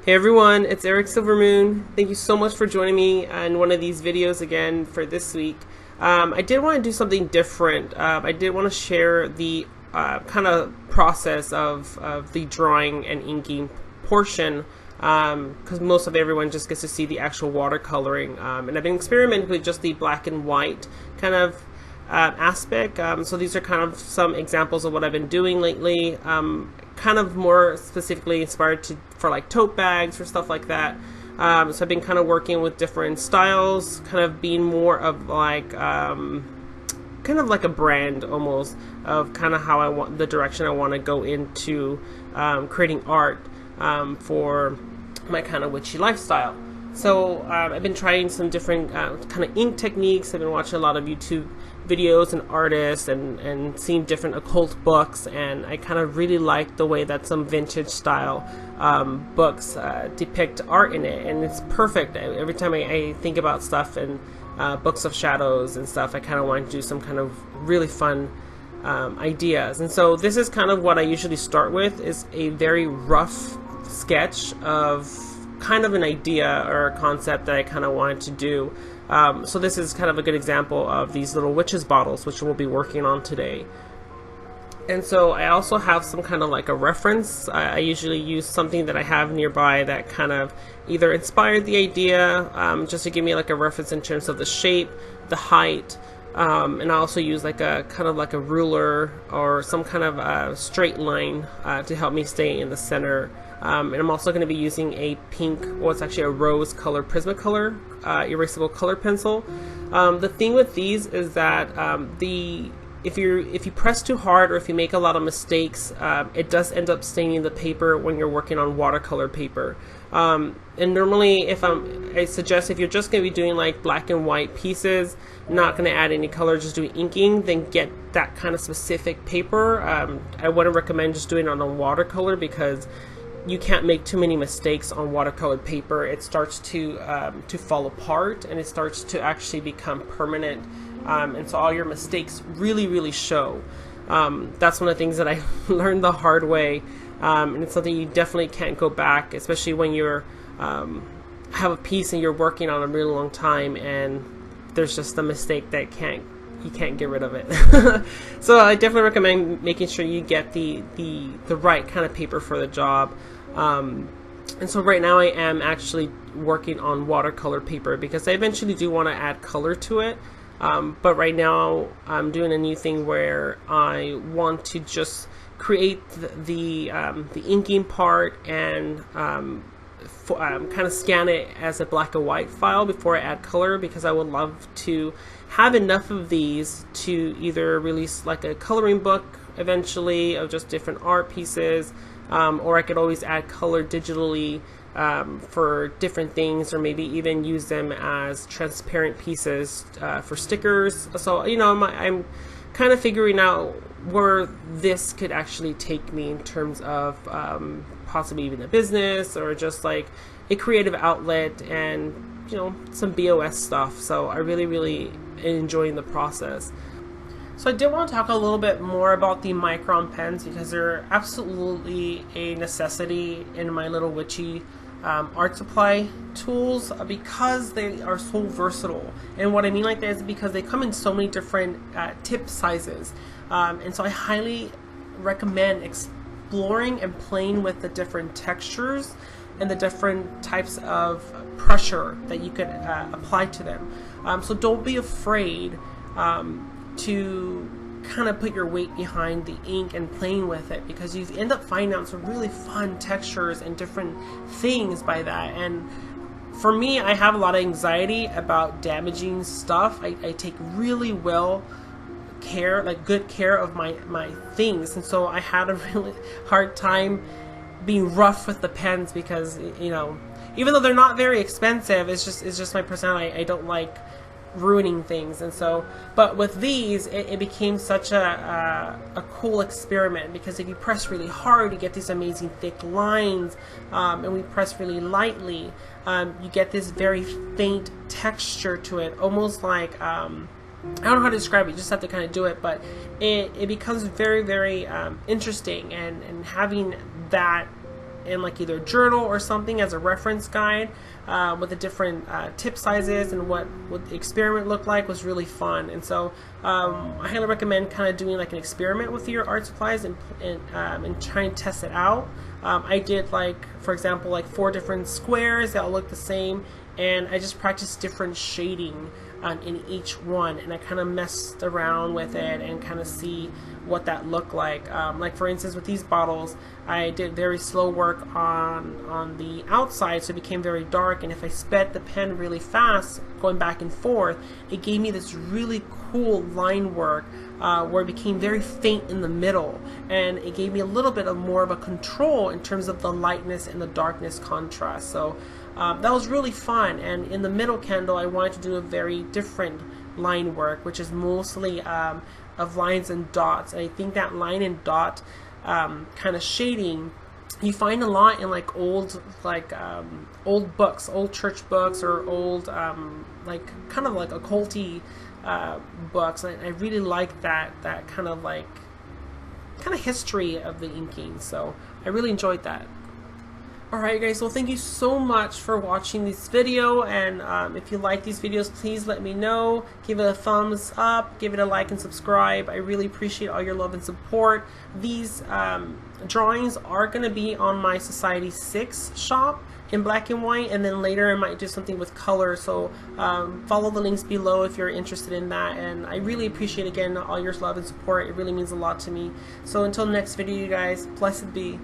Hey everyone, it's Eric Silvermoon. Thank you so much for joining me in one of these videos again for this week. I did want to do something different. I did want to share the kind of process of the drawing and inking portion, because most of everyone just gets to see the actual watercoloring. And I've been experimenting with just the black and white kind of aspect. So these are kind of some examples of what I've been doing lately. Kind of more specifically inspired for like tote bags or stuff like that. So I've been kind of working with different styles, kind of being more of like kind of like a brand almost of kind of how I want the direction I want to go into creating art for my kind of witchy lifestyle. So I've been trying some different kind of ink techniques. I've been watching a lot of YouTube videos and artists and seeing different occult books, and I kind of really like the way that some vintage style books depict art in it, and it's perfect. Every time I think about stuff and books of shadows and stuff, I kind of want to do some kind of really fun ideas. And so this is kind of what I usually start with, is a very rough sketch of kind of an idea or a concept that I kind of wanted to do. So this is kind of a good example of these little witches bottles, which we'll be working on today. And so I also have some kind of like a reference. I usually use something that I have nearby that kind of either inspired the idea, just to give me like a reference in terms of the shape, the height, and I also use like a kind of like a ruler or some kind of straight line to help me stay in the center. And I'm also going to be using a pink, well, it's actually a rose color Prismacolor erasable color pencil. The thing with these is that if you press too hard or if you make a lot of mistakes, it does end up staining the paper when you're working on watercolor paper. And normally, I suggest if you're just going to be doing like black and white pieces, not going to add any color, just doing inking, then get that kind of specific paper. I wouldn't recommend just doing it on a watercolor, because you can't make too many mistakes on watercolored paper. It starts to fall apart, and it starts to actually become permanent, and so all your mistakes really show. That's one of the things that I learned the hard way, and it's something you definitely can't go back, especially when you're have a piece and you're working on a really long time and there's just a mistake that you can't get rid of it. So I definitely recommend making sure you get the right kind of paper for the job. And so right now I am actually working on watercolor paper, because I eventually do want to add color to it. But right now I'm doing a new thing where I want to just create the inking part and kind of scan it as a black and white file before I add color, because I would love to have enough of these to either release like a coloring book eventually of just different art pieces, or I could always add color digitally for different things, or maybe even use them as transparent pieces for stickers. So I'm kind of figuring out where this could actually take me in terms of possibly even a business or just like a creative outlet, and some BOS stuff. So I really enjoying the process. So I did want to talk a little bit more about the Micron pens, because they're absolutely a necessity in my little witchy art supply tools, because they are so versatile. And what I mean like that is because they come in so many different tip sizes, and so I highly recommend exploring and playing with the different textures and the different types of pressure that you could apply to them. So don't be afraid to kind of put your weight behind the ink and playing with it, because you end up finding out some really fun textures and different things by that. And for me, I have a lot of anxiety about damaging stuff. I take really good care of my things, and so I had a really hard time being rough with the pens, because even though they're not very expensive, it's just my personality. I don't like ruining things. And so, but with these, it became such a cool experiment, because if you press really hard, you get these amazing thick lines, and we press really lightly, you get this very faint texture to it, almost like I don't know how to describe it, you just have to kind of do it, but it becomes very interesting, and having that in like either a journal or something as a reference guide with the different tip sizes and what the experiment looked like was really fun. And so I highly recommend kind of doing like an experiment with your art supplies and trying to test it out. I did, like, for example, like 4 different squares that all look the same, and I just practiced different shading in each one, and I kind of messed around with it and kind of see what that looked like. Like for instance, with these bottles, I did very slow work on the outside, so it became very dark, and if I sped the pen really fast, going back and forth, it gave me this really cool line work where it became very faint in the middle, and it gave me a little bit of more of a control in terms of the lightness and the darkness contrast. So that was really fun. And in the middle candle, I wanted to do a very different line work, which is mostly of lines and dots. And I think that line and dot kind of shading you find a lot in like old books, old church books, or old like kind of like occulty books. I really like that kind of history of the inking, so I really enjoyed that. Alright guys, well thank you so much for watching this video, and if you like these videos, please let me know. Give it a thumbs up, give it a like and subscribe. I really appreciate all your love and support. These drawings are going to be on my Society 6 shop in black and white, and then later I might do something with color, so follow the links below if you're interested in that. And I really appreciate, again, all your love and support. It really means a lot to me. So until the next video, you guys, blessed be.